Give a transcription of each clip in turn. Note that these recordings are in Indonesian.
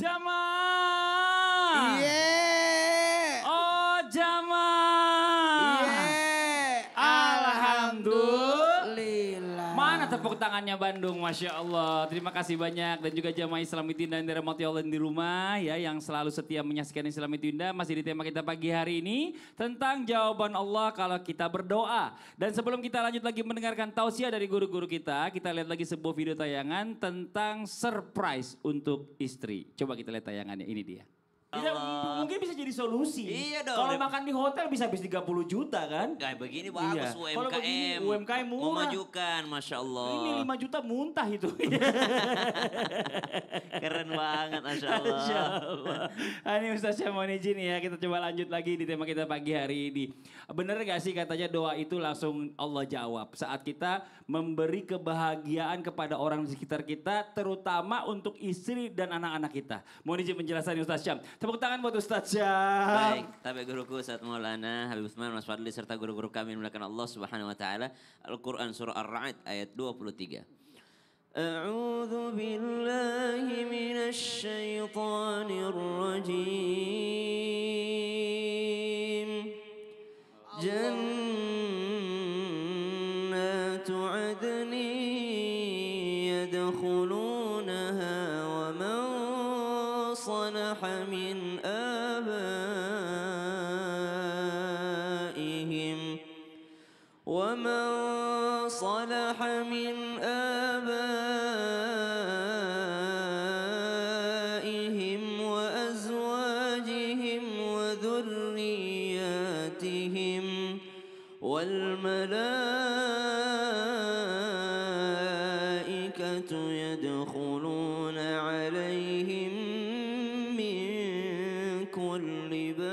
Jamaah. Iya. Oh jamaah. Iya. Alhamdulillah. Mana tepuk tangannya Bandung, Masya Allah. Terima kasih banyak. Dan juga jamaah Islamitin dan dirahmati Allah di rumah ya. Yang selalu setia menyaksikan Islamitinda. Masih di tema kita pagi hari ini. Tentang jawaban Allah kalau kita berdoa. Dan sebelum kita lanjut lagi mendengarkan tausiah dari guru-guru kita. Kita lihat lagi sebuah video tayangan tentang surprise untuk istri. Coba kita lihat tayangannya, ini dia. Mungkin bisa jadi solusi. Iya dong. Kalau makan di hotel bisa habis 30 juta kan. Kayak begini bagus Iya. Kalau begini, UMKM. UMKM murah. Memajukan, Masya Allah. Ini 5 juta muntah itu. Keren banget, Masya Allah. Masya Allah. Ini Ustaz Syamon izin ya, kita coba lanjut lagi di tema kita pagi hari ini. Bener gak sih katanya doa itu langsung Allah jawab. Saat kita memberi kebahagiaan kepada orang di sekitar kita, terutama untuk istri dan anak-anak kita. Mohon izin penjelasan Ustaz Syam. Tepuk tangan buat Ustaz Syam. Baik, tapi guruku Ustaz Maulana Habib Utsman Mas Fadli serta guru-guru kami melakukan Allah Subhanahu wa taala. Al-Qur'an surah Ar-Ra'd ayat 23. A'udzu billahi minasy syaithanir rajim. Jannatu 'adnin yadkhulunaha wa man salaha min آبائهم ومن صلح من آبائهم وأزواجهم وذرياتهم والملائكة يدخلون عليهم من كل باب.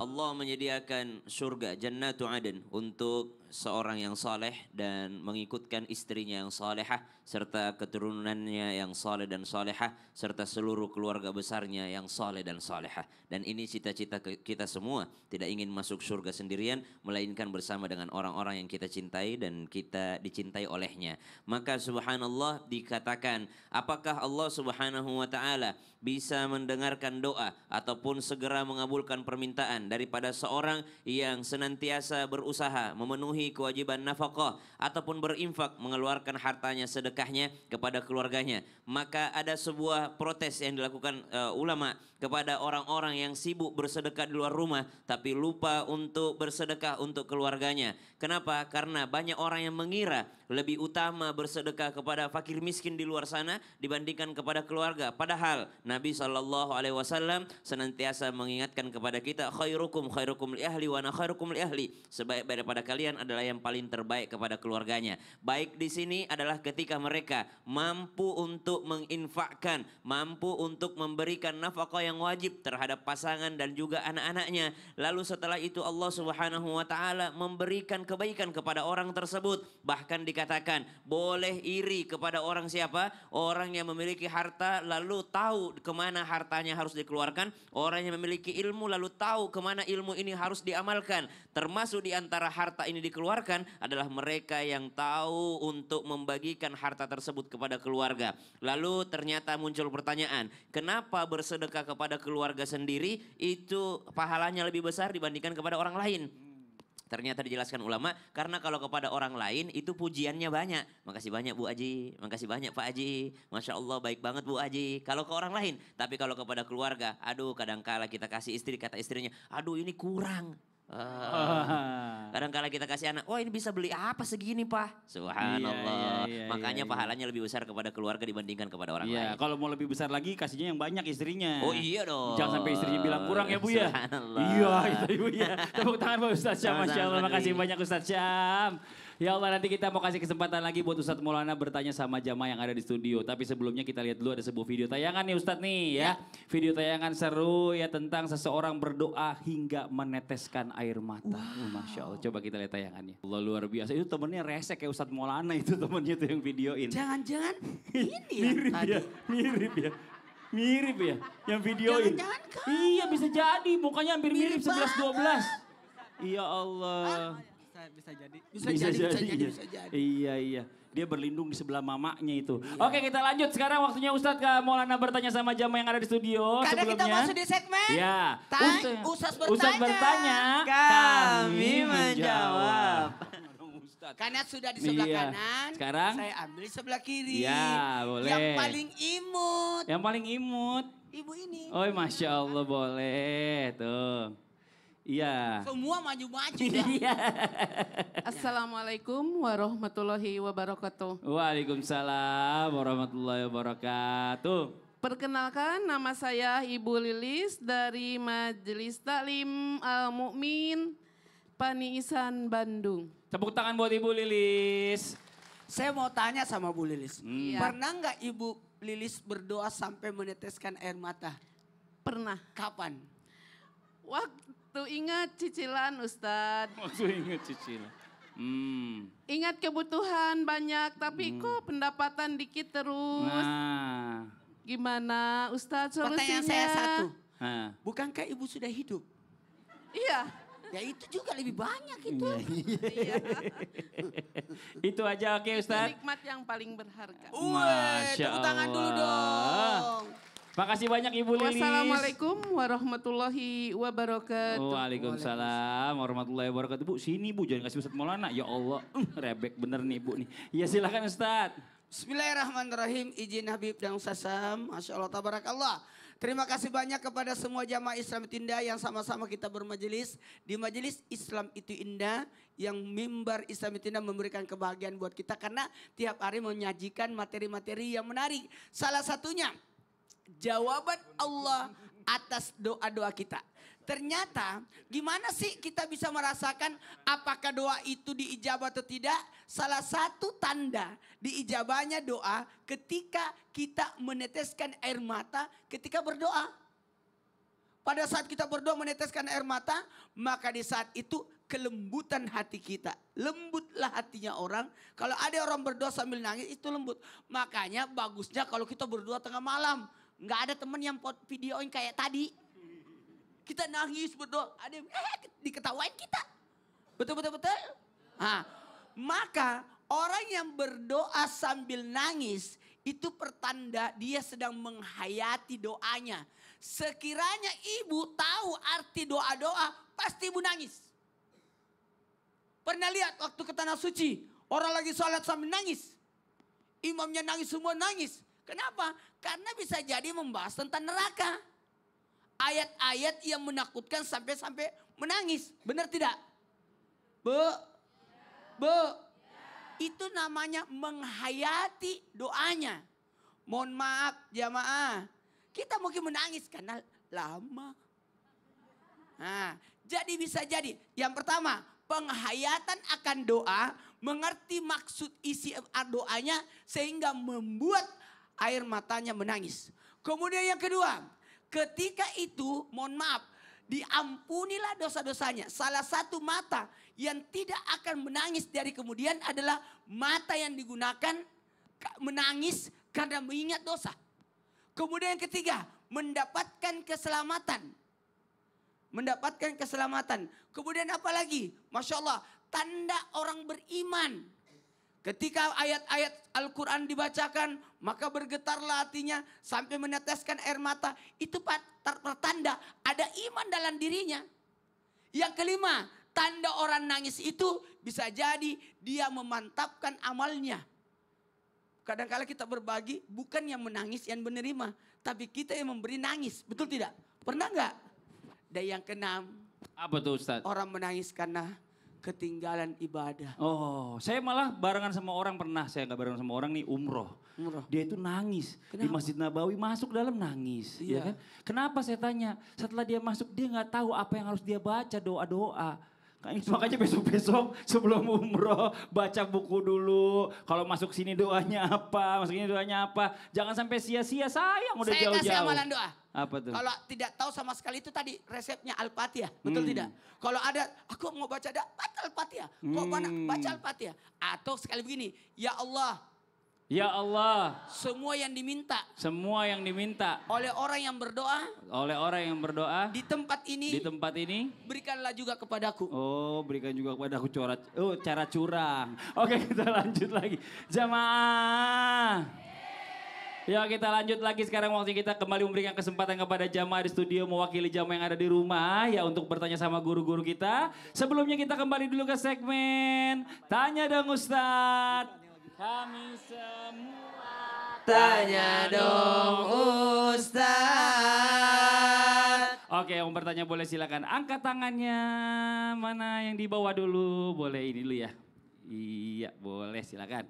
Allah menyediakan surga Jannatu Aden untuk seorang yang saleh dan mengikutkan istrinya yang salehah serta keturunannya yang saleh dan salehah serta seluruh keluarga besarnya yang saleh dan salehah. Dan ini cita-cita kita semua, tidak ingin masuk surga sendirian melainkan bersama dengan orang-orang yang kita cintai dan kita dicintai olehnya. Maka subhanallah dikatakan, apakah Allah Subhanahu wa taala bisa mendengarkan doa ataupun segera mengabulkan permintaan daripada seorang yang senantiasa berusaha memenuhi kewajiban nafkah ataupun berinfak mengeluarkan hartanya sedekahnya kepada keluarganya. Maka ada sebuah protes yang dilakukan ulama kepada orang-orang yang sibuk bersedekah di luar rumah tapi lupa untuk bersedekah untuk keluarganya. Kenapa? Karena banyak orang yang mengira lebih utama bersedekah kepada fakir miskin di luar sana dibandingkan kepada keluarga. Padahal Nabi SAW senantiasa mengingatkan kepada kita, khairukum li ahli wa ana khairukum li ahli. Sebaik-baik daripada kalian adalah yang paling terbaik kepada keluarganya. Baik di sini adalah ketika mereka mampu untuk menginfakkan, mampu untuk memberikan nafkah yang wajib terhadap pasangan dan juga anak-anaknya. Lalu setelah itu Allah Subhanahu wa taala memberikan kebaikan kepada orang tersebut. Bahkan dikatakan boleh iri kepada orang siapa? Orang yang memiliki harta lalu tahu kemana hartanya harus dikeluarkan. Orang yang memiliki ilmu lalu tahu kemana ilmu ini harus diamalkan. Termasuk di antara harta ini dikeluarkan adalah mereka yang tahu untuk membagikan harta tersebut kepada keluarga. Lalu ternyata muncul pertanyaan, kenapa bersedekah kepada keluarga sendiri itu pahalanya lebih besar dibandingkan kepada orang lain? Ternyata dijelaskan ulama, karena kalau kepada orang lain itu pujiannya banyak. Makasih banyak Bu Aji, makasih banyak Pak Aji. Masya Allah baik banget Bu Aji. Kalau ke orang lain, tapi kalau kepada keluarga, aduh kadangkala kita kasih istri, kata istrinya, aduh ini kurang. Kadang-kala kita kasih anak, wah ini bisa beli apa segini Pak? Subhanallah. Makanya pahalanya lebih besar kepada keluarga dibandingkan kepada orang lain. Kalau mau lebih besar lagi kasihnya yang banyak istrinya. Oh iya dong. Jangan sampai istrinya bilang kurang ya Bu ya. Iya itu Ibu ya. Tepuk tangan buat Ustaz Syam. Masya Allah, makasih banyak Ustaz Syam. Ya Allah, nanti kita mau kasih kesempatan lagi buat Ustadz Maulana bertanya sama jamaah yang ada di studio. Tapi sebelumnya kita lihat dulu ada sebuah video tayangan nih Ustadz nih ya. Video tayangan seru ya tentang seseorang berdoa hingga meneteskan air mata. Masya Allah, coba kita lihat tayangannya. Allah luar biasa, itu temennya resek kayak Ustadz Maulana itu temennya tuh yang videoin. Jangan-jangan ini ya mirip tadi. ya, mirip ya yang videoin. Jangan-jangan kan. Iya bisa jadi, mukanya hampir mirip 11-12. Iya Allah. bisa jadi. Bisa jadi. Iya. Dia berlindung di sebelah mamanya itu. Oke, kita lanjut. Sekarang waktunya Ustadz Maulana bertanya sama jamaah yang ada di studio. Karena kita sebelumnya. masuk di segmen. Ya. Ustadz Ustadz bertanya. Kami menjawab. Karena sudah di sebelah kanan. Sekarang saya ambil di sebelah kiri. Ya, boleh. Yang paling imut. Yang paling imut. Ibu ini. Oh, Masya Allah, boleh. Tuh. Iya. Semua maju-maju. Iya. Assalamualaikum warahmatullahi wabarakatuh. Waalaikumsalam warahmatullahi wabarakatuh. Perkenalkan, nama saya Ibu Lilis dari Majelis Taklim Al-Mu'min Paniisan Bandung. Tepuk tangan buat Ibu Lilis. Saya mau tanya sama Bu Lilis. Iya. Pernah nggak Ibu Lilis berdoa sampai meneteskan air mata? Pernah. Kapan? Waktu ingat cicilan Ustadz. Waktu ingat cicilan. Ingat kebutuhan banyak, tapi kok pendapatan dikit terus. Nah. Gimana Ustadz solusinya? Pertanyaan saya satu. Nah. Bukankah Ibu sudah hidup? Iya. Ya itu juga lebih banyak itu. Iya. Itu aja oke Itu Ustadz. nikmat yang paling berharga. Masya Tepuk tangan dulu Allah. dong. Makasih banyak Ibu Lilis. Wassalamualaikum warahmatullahi wabarakatuh. Waalaikumsalam warahmatullahi wabarakatuh. Bu, sini Bu, jangan kasih Ustadz Maulana. Ya Allah, rebek bener nih Bu nih. Ya silakan Ustadz. Bismillahirrahmanirrahim. Izin Habib dan Ustaz Sam. Masya Allah, tabarakallah. Terima kasih banyak kepada semua jamaah Islam itu indah yang sama-sama kita bermajelis. Di majelis Islam itu indah, yang mimbar Islam itu indah memberikan kebahagiaan buat kita. Karena tiap hari menyajikan materi-materi yang menarik. Salah satunya, jawaban Allah atas doa-doa kita. Ternyata gimana sih kita bisa merasakan apakah doa itu diijabah atau tidak? Salah satu tanda diijabahnya doa ketika kita meneteskan air mata ketika berdoa. Pada saat kita berdoa meneteskan air mata, maka di saat itu kelembutan hati kita. Lembutlah hatinya orang. Kalau ada orang berdoa sambil nangis itu lembut. Makanya bagusnya kalau kita berdoa tengah malam. Nggak ada teman yang videoin kayak tadi. Kita nangis berdoa, ada yang diketawain kita. Betul. Nah, maka orang yang berdoa sambil nangis itu pertanda dia sedang menghayati doanya. Sekiranya ibu tahu arti doa-doa, pasti ibu nangis. Pernah lihat waktu ke Tanah Suci, orang lagi sholat sambil nangis. Imamnya nangis, semua nangis. Kenapa? Karena bisa jadi membahas tentang neraka. Ayat-ayat yang menakutkan sampai-sampai menangis. Benar tidak? Bu. Itu namanya menghayati doanya. Mohon maaf jamaah. Kita mungkin menangis karena lama. Nah, jadi bisa jadi. Yang pertama, penghayatan akan doa. Mengerti maksud isi doanya sehingga membuat air matanya menangis. Kemudian yang kedua, ketika itu, mohon maaf, diampunilah dosa-dosanya. Salah satu mata yang tidak akan menangis dari kemudian adalah mata yang digunakan menangis karena mengingat dosa. Kemudian yang ketiga, mendapatkan keselamatan. Mendapatkan keselamatan. Kemudian apa lagi? Masya Allah, tanda orang beriman. Ketika ayat-ayat Al-Quran dibacakan, maka bergetarlah hatinya sampai meneteskan air mata. Itu pertanda ada iman dalam dirinya. Yang kelima, tanda orang nangis itu bisa jadi dia memantapkan amalnya. Kadang-kadang kita berbagi bukan yang menangis yang menerima, tapi kita yang memberi nangis. Betul tidak? Pernah enggak? Dan yang keenam, apa tuh Ustadz? orang menangis karena ketinggalan ibadah. Oh, saya malah barengan sama orang pernah, saya nggak barengan sama orang nih umroh. Dia itu nangis di Kenapa? Masjid Nabawi, masuk dalam nangis, Iya. ya kan? Kenapa saya tanya? Setelah dia masuk dia nggak tahu apa yang harus dia baca, doa-doa. Makanya besok-besok sebelum umroh baca buku dulu. Kalau masuk sini doanya apa, masuk sini doanya apa. Jangan sampai sia-sia, sayang udah Saya jauh-jauh. kasih amalan doa. Apa tuh? Kalau tidak tahu sama sekali itu tadi resepnya Al-Fatihah. Betul tidak? Kalau ada, aku mau baca baca Al-Fatihah. Kok mana? Baca Al-Fatihah. Atau sekali begini, ya Allah, Ya Allah, semua yang diminta semua yang diminta oleh orang yang berdoa oleh orang yang berdoa di tempat di ini, tempat ini. berikanlah juga kepadaku. Oh, berikan juga kepada aku cara curang. Oke, kita lanjut lagi. Jamaah. Ya, kita lanjut lagi sekarang waktu kita kembali memberikan kesempatan kepada jamaah di studio mewakili jamaah yang ada di rumah ya untuk bertanya sama guru-guru kita. Sebelumnya kita kembali dulu ke segmen Tanya Dong Ustadz. Kami semua Tanya dong Ustaz. Oke, yang mau bertanya boleh silakan angkat tangannya. Mana yang di bawah dulu? Boleh ini dulu ya. Iya, boleh silakan.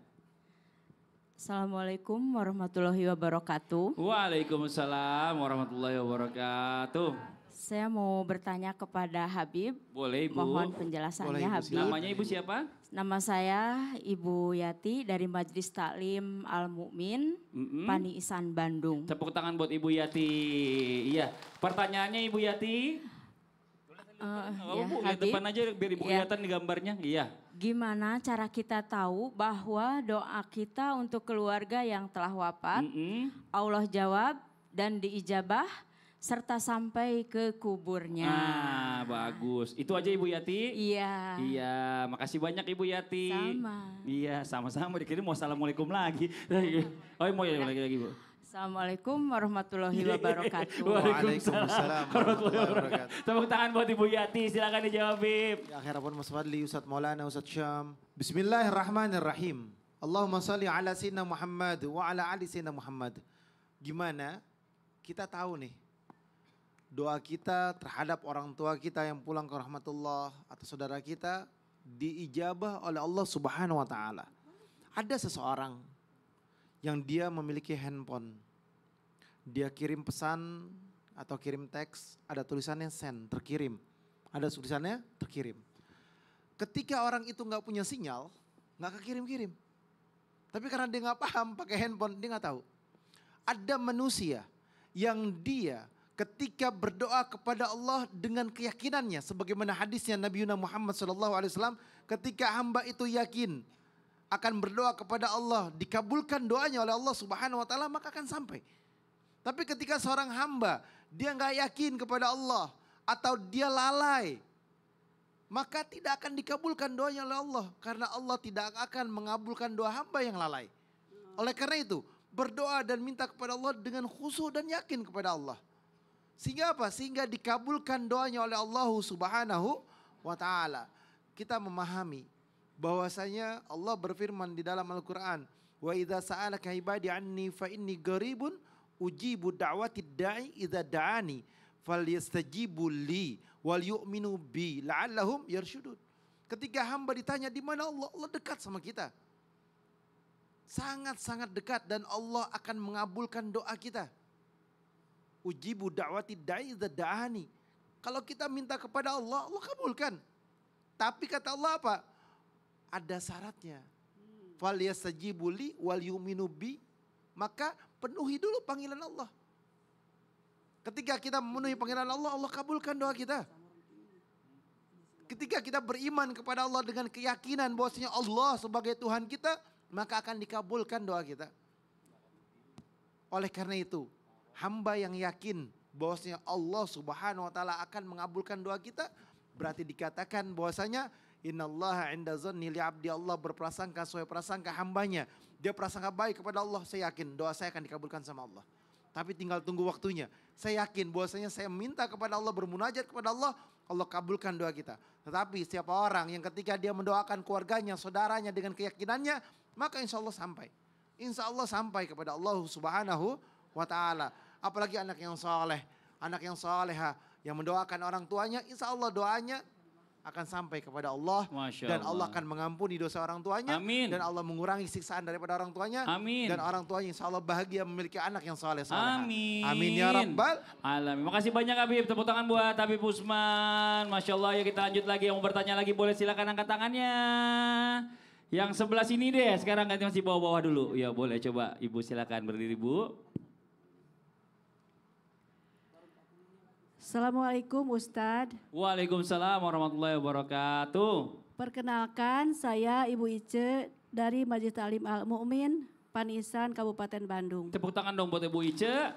Assalamualaikum warahmatullahi wabarakatuh. Waalaikumsalam warahmatullahi wabarakatuh. Saya mau bertanya kepada Habib. Boleh Ibu. Mohon penjelasannya Habib. Namanya Ibu siapa? Nama saya Ibu Yati dari Majelis Taklim Al Mukmin, Pani Isan, Bandung. Tepuk tangan buat Ibu Yati. Iya, pertanyaannya Ibu Yati. Ya, Bu, lihat Habib, depan aja biar Ibu ya. kelihatan di gambarnya. Iya. Gimana cara kita tahu bahwa doa kita untuk keluarga yang telah wafat, Allah jawab dan diijabah serta sampai ke kuburnya? Ah, bagus. Itu aja Ibu Yati. Iya. Iya, makasih banyak Ibu Yati. Sama. Iya, sama-sama. Dikira mau assalamualaikum lagi. Oh, mau ya lagi Bu. Assalamualaikum warahmatullahi wabarakatuh. Waalaikumsalam warahmatullahi wabarakatuh. Tepuk tangan buat Ibu Yati, silakan dijawab Bib. Ya akhirapun Mas Fadli, Ustadz Maulana, Ustadz Syam. Bismillahirrahmanirrahim. Allahumma salli ala Sayyidina Muhammad wa ala ali Sayyidina Muhammad. Gimana kita tahu nih doa kita terhadap orang tua kita yang pulang ke rahmatullah atau saudara kita diijabah oleh Allah Subhanahu wa taala. Ada seseorang yang dia memiliki handphone. Dia kirim pesan atau kirim teks, ada tulisannya send, terkirim. Ada tulisannya terkirim. Ketika orang itu nggak punya sinyal, nggak kekirim-kirim. Tapi karena dia nggak paham pakai handphone, dia nggak tahu. Ada manusia yang dia ketika berdoa kepada Allah dengan keyakinannya, sebagaimana hadisnya Nabi Muhammad SAW, ketika hamba itu yakin akan berdoa kepada Allah, dikabulkan doanya oleh Allah Subhanahu wa taala, maka akan sampai. Tapi ketika seorang hamba dia nggak yakin kepada Allah atau dia lalai, maka tidak akan dikabulkan doanya oleh Allah, karena Allah tidak akan mengabulkan doa hamba yang lalai. Oleh karena itu, berdoa dan minta kepada Allah dengan khusyuk dan yakin kepada Allah. Sehingga apa? Sehingga dikabulkan doanya oleh Allah Subhanahu wa taala. Kita memahami bahwasanya Allah berfirman di dalam Al-Quran, wa idza sa'alaka ibadi anni fa inni qaribun ujibu da'watid da'i idza da'ani falyastajibu li wal yu'minu bi la'allahum yarshudun. Ketika hamba ditanya di mana Allah, Allah dekat sama kita. Sangat-sangat dekat dan Allah akan mengabulkan doa kita. Ujibu da'watid da'i idza da'ani. Kalau kita minta kepada Allah, Allah kabulkan. Tapi kata Allah apa? Ada syaratnya. Falyastajibu li wal yu'minu bi. Maka penuhi dulu panggilan Allah. Ketika kita memenuhi panggilan Allah, Allah kabulkan doa kita. Ketika kita beriman kepada Allah dengan keyakinan bahwasanya Allah sebagai Tuhan kita, maka akan dikabulkan doa kita. Oleh karena itu, hamba yang yakin bahwasanya Allah Subhanahu wa taala akan mengabulkan doa kita, berarti dikatakan bahwasanya innallaha 'inda dzanni li'abdi, Allah berprasangka sesuai prasangka hambanya. Dia prasangka baik kepada Allah, saya yakin doa saya akan dikabulkan sama Allah. Tapi tinggal tunggu waktunya. Saya yakin bahwasanya saya minta kepada Allah, bermunajat kepada Allah, Allah kabulkan doa kita. Tetapi siapa orang yang ketika dia mendoakan keluarganya, saudaranya dengan keyakinannya, maka insya Allah sampai. Insya Allah sampai kepada Allah Subhanahu wa taala. Apalagi anak yang soleh, anak yang soleha, yang mendoakan orang tuanya, insya Allah doanya akan sampai kepada Allah. Masya Dan Allah Allah. akan mengampuni dosa orang tuanya. Amin. Dan Allah mengurangi siksaan daripada orang tuanya. Amin. Dan orang tuanya insya Allah bahagia memiliki anak yang soleh. Amin. Amin ya Rabbal. Alamin. Makasih banyak Habib. Tepuk tangan buat Habib Usman. Masya Allah, ya kita lanjut lagi. Yang mau bertanya lagi boleh silakan angkat tangannya. Yang sebelah sini deh. Sekarang ganti masih bawah-bawah dulu. Ya boleh coba Ibu silakan berdiri Bu. Assalamualaikum Ustadz. Waalaikumsalam warahmatullahi wabarakatuh. Perkenalkan saya Ibu Ice dari Majelis Taklim Al Mukmin, Panisan, Kabupaten Bandung. Tepuk tangan dong buat Ibu Ice.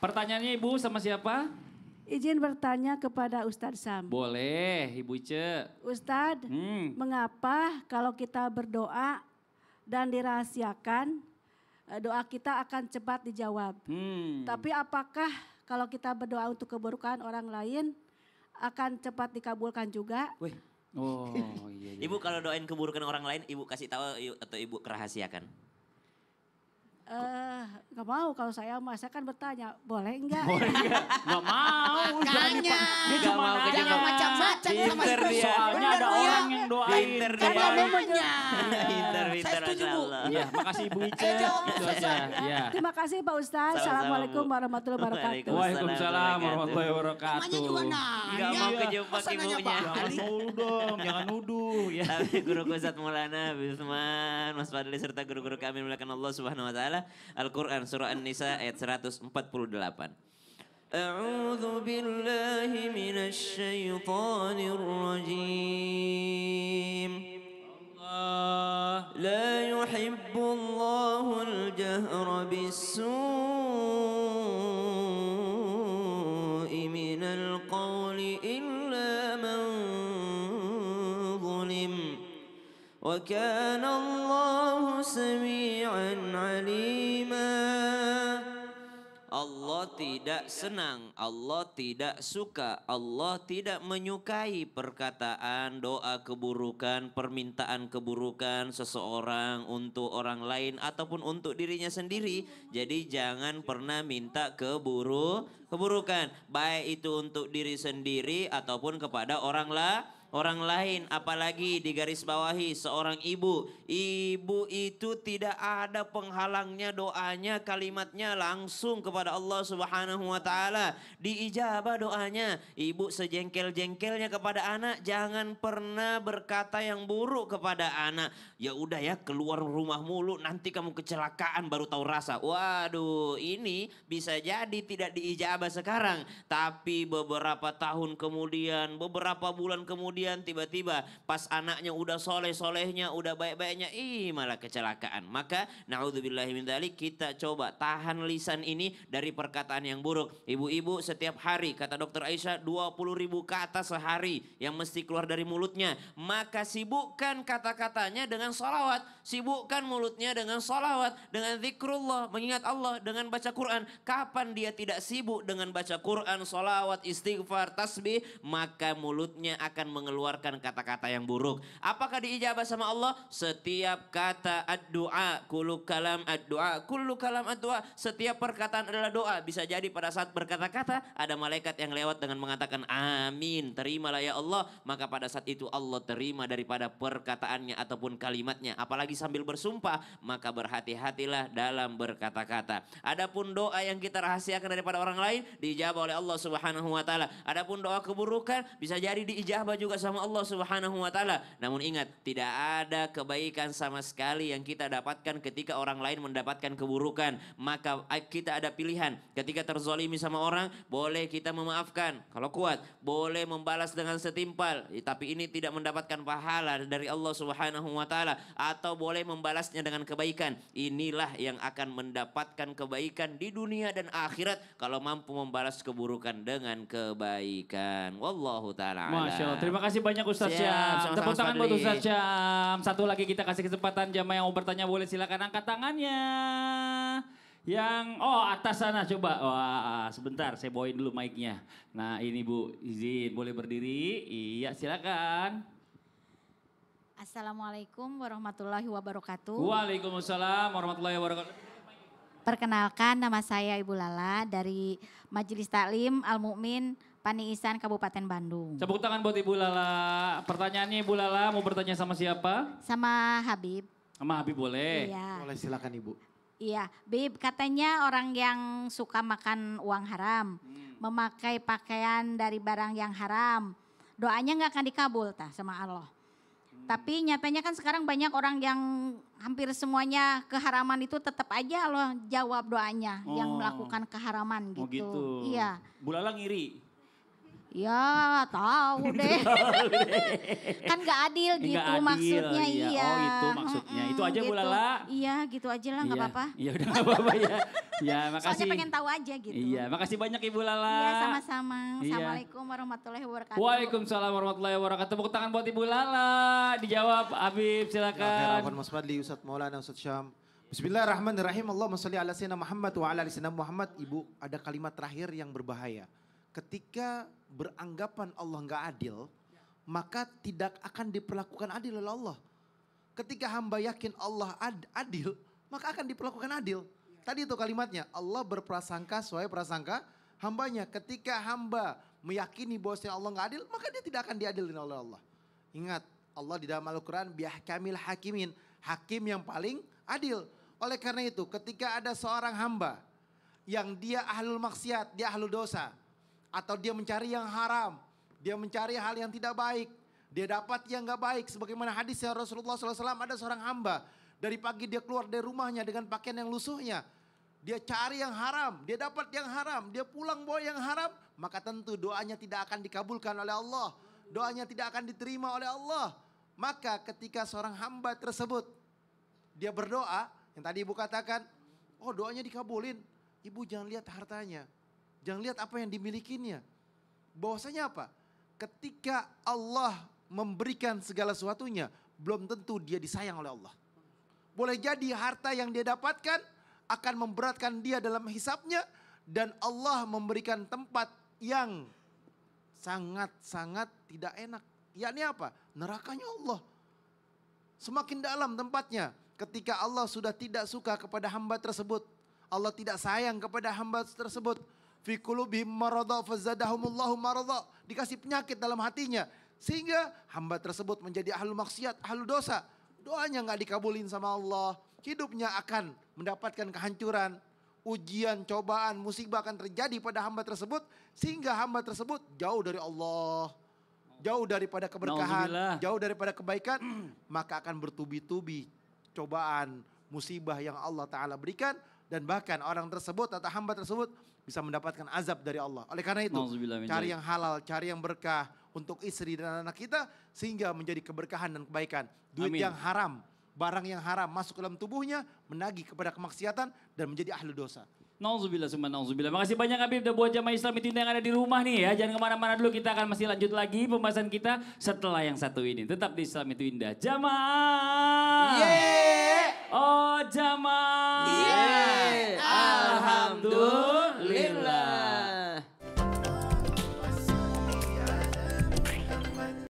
Pertanyaannya Ibu sama siapa? Izin bertanya kepada Ustadz Sam. Boleh Ibu Ice. Ustadz, mengapa kalau kita berdoa dan dirahasiakan, doa kita akan cepat dijawab? Tapi apakah kalau kita berdoa untuk keburukan orang lain akan cepat dikabulkan juga? Wih, Oh iya. Ibu kalau doain keburukan orang lain, Ibu kasih tahu atau Ibu kerahasiakan? Gak mau kalau saya kan bertanya, boleh enggak? Boleh enggak? Gak mau. Makanya. Dia cuma mau nanya. Jangan macam-macam sama Pinter istri. dia. Soalnya ada Bener, orang ya. yang doain. Pinter Kan dia. ada namanya. Pinter, Saya setuju, Bu. Allah. Iya, makasih Ibu Ice. Ayo, jawab, Itu aja. Ustaz. Ya. Terima kasih Pak Ustadz. Sama-sama, Assalamualaikum Bu. warahmatullahi wabarakatuh. Waalaikumsalam warahmatullahi Namanya wabarakatuh. juga nanya. Nggak mau kejebak Masa nanya ibunya. Pak Jangan Ali? nuduh dong, jangan nuduh. Ya. Tapi guru Ustadz Maulana, Bisman, Mas Fadli serta guru-guru kami melakukan Allah Subhanahu wa taala. Al-Qur'an surah An-Nisa ayat 148. A'udzu billahi minasy syaithanir rajim. La yuhibbullahu al-jahra bis-su'i minal qawli illa man zulim. Wa kana Allahu samii'an 'alima. Allah tidak senang, Allah tidak suka, Allah tidak menyukai perkataan, doa keburukan, permintaan keburukan seseorang untuk orang lain ataupun untuk dirinya sendiri. Jadi jangan pernah minta keburukan, baik itu untuk diri sendiri ataupun kepada orang lain, apalagi digarisbawahi seorang ibu. Ibu itu tidak ada penghalangnya doanya, kalimatnya langsung kepada Allah Subhanahu wa taala. Diijabah doanya. Ibu sejengkel-jengkelnya kepada anak, jangan pernah berkata yang buruk kepada anak. Ya udah ya, keluar rumah mulu, nanti kamu kecelakaan baru tahu rasa. Waduh, ini bisa jadi tidak diijabah sekarang, tapi beberapa tahun kemudian, beberapa bulan kemudian tiba-tiba pas anaknya udah soleh-solehnya, udah baik-baiknya, malah kecelakaan. Maka naudzubillahi min dzalik, kita coba tahan lisan ini dari perkataan yang buruk. Ibu-ibu setiap hari, kata Dokter Aisyah, 20.000 kata sehari yang mesti keluar dari mulutnya. Maka sibukkan kata-katanya dengan sholawat, sibukkan mulutnya dengan sholawat, dengan zikrullah, mengingat Allah, dengan baca Quran. Kapan dia tidak sibuk dengan baca Quran, sholawat, istighfar, tasbih, maka mulutnya akan mengeluarkan kata-kata yang buruk. Apakah diijabah sama Allah? Setiap kata ad-du'a, kullu kalam ad-du'a, kullu kalam ad-du'a. Setiap perkataan adalah doa. Bisa jadi pada saat berkata-kata ada malaikat yang lewat dengan mengatakan amin, terimalah ya Allah. Maka pada saat itu Allah terima daripada perkataannya ataupun kalimatnya. Apalagi sambil bersumpah, maka berhati-hatilah dalam berkata-kata. Adapun doa yang kita rahasiakan daripada orang lain diijabah oleh Allah Subhanahu wa taala. Adapun doa keburukan bisa jadi diijabah juga sama Allah Subhanahu wa taala. Namun ingat, tidak ada kebaikan sama sekali yang kita dapatkan ketika orang lain mendapatkan keburukan. Maka kita ada pilihan. Ketika terzolimi sama orang, boleh kita memaafkan. Kalau kuat, boleh membalas dengan setimpal. Tapi ini tidak mendapatkan pahala dari Allah Subhanahu wa taala. Atau boleh membalasnya dengan kebaikan. Inilah yang akan mendapatkan kebaikan di dunia dan akhirat kalau mampu membalas keburukan dengan kebaikan. Wallahu taala a'lam. Masya Allah, terima kasih banyak Ustadz Siap, Syam. sama-sama, Tepuk Mas tangan Fadli. buat Ustadz Syam. Satu lagi kita kasih kesempatan jamaah yang mau bertanya, boleh silakan angkat tangannya. Yang, atas sana coba. Wah, sebentar saya bawain dulu mic-nya. Nah ini Bu, izin boleh berdiri? Iya silakan. Assalamualaikum warahmatullahi wabarakatuh. Waalaikumsalam warahmatullahi wabarakatuh. Perkenalkan, nama saya Ibu Lala dari Majelis Taklim Al-Mu'min Paniisan Kabupaten Bandung. Tepuk tangan buat Ibu Lala. Pertanyaannya Ibu Lala mau bertanya sama siapa? Sama Habib. Sama Habib boleh. Iya. Boleh silakan Ibu. Iya, Bib, katanya orang yang suka makan uang haram, memakai pakaian dari barang yang haram, doanya nggak akan dikabul tah sama Allah. Tapi nyatanya kan sekarang banyak orang yang hampir semuanya keharaman itu tetap aja Allah jawab doanya yang melakukan keharaman gitu. Oh gitu. Iya. Bu Lala ngiri. Ya tahu deh. Kan gak adil gitu Nggak adil, maksudnya iya. iya. Oh itu maksudnya. Itu aja Bu Lala. Iya gitu aja lah gak Iya. apa-apa. Iya udah gak apa-apa ya. Ya makasih. Soalnya pengen tahu aja gitu. Iya makasih banyak Ibu Lala. Iya sama-sama. Iya. Assalamualaikum warahmatullahi wabarakatuh. Waalaikumsalam warahmatullahi wabarakatuh. Tepuk tangan buat Ibu Lala. Dijawab Habib silakan. Afwan Mas Fadli, Ustadz Maulana, Ustadz Syam. Bismillahirrahmanirrahim. Allahumma sholli ala sayyidina Muhammad wa ala ali sayyidina Muhammad. Ibu, ada kalimat terakhir yang berbahaya. Ketika beranggapan Allah nggak adil, maka tidak akan diperlakukan adil oleh Allah. Ketika hamba yakin Allah adil, maka akan diperlakukan adil. Tadi itu kalimatnya, Allah berprasangka sesuai prasangka hambanya. Ketika hamba meyakini bahwasanya Allah nggak adil, maka dia tidak akan diadilin oleh Allah. Ingat, Allah di dalam Al-Quran, biahkamil hakimin, hakim yang paling adil. Oleh karena itu, ketika ada seorang hamba yang dia ahlul maksiat, dia ahlul dosa, atau dia mencari yang haram, dia mencari hal yang tidak baik, dia dapat yang gak baik. Sebagaimana hadisnya Rasulullah SAW, ada seorang hamba, dari pagi dia keluar dari rumahnya dengan pakaian yang lusuhnya. Dia cari yang haram, dia dapat yang haram, dia pulang bawa yang haram, maka tentu doanya tidak akan dikabulkan oleh Allah. Doanya tidak akan diterima oleh Allah. Maka ketika seorang hamba tersebut, dia berdoa, yang tadi ibu katakan, oh doanya dikabulin. Ibu jangan lihat hartanya. Jangan lihat apa yang dimilikinya. Bahwasanya apa? Ketika Allah memberikan segala sesuatunya, belum tentu dia disayang oleh Allah. Boleh jadi harta yang dia dapatkan akan memberatkan dia dalam hisapnya, dan Allah memberikan tempat yang sangat-sangat tidak enak. Yakni apa? Nerakanya Allah. Semakin dalam tempatnya. Ketika Allah sudah tidak suka kepada hamba tersebut, Allah tidak sayang kepada hamba tersebut, fi qulubihim maradha fazadahumullahu maradha, dikasih penyakit dalam hatinya sehingga hamba tersebut menjadi ahlu maksiat, ahlu dosa. Doanya nggak dikabulin sama Allah, hidupnya akan mendapatkan kehancuran, ujian, cobaan, musibah akan terjadi pada hamba tersebut sehingga hamba tersebut jauh dari Allah, jauh daripada keberkahan, jauh daripada kebaikan, maka akan bertubi-tubi cobaan, musibah yang Allah Ta'ala berikan, dan bahkan orang tersebut atau hamba tersebut bisa mendapatkan azab dari Allah. Oleh karena itu, cari yang halal, cari yang berkah untuk istri dan anak kita sehingga menjadi keberkahan dan kebaikan. Duit yang haram, barang yang haram masuk ke dalam tubuhnya, menagih kepada kemaksiatan dan menjadi ahli dosa. Nauzubillah summa nauzubillah. Makasih banyak Habib udah buat jamaah Islam itu yang ada di rumah nih ya. Jangan kemana-mana dulu, kita akan masih lanjut lagi pembahasan kita setelah yang satu ini. Tetap di Islam itu indah. Jamaah. Oh jamaah.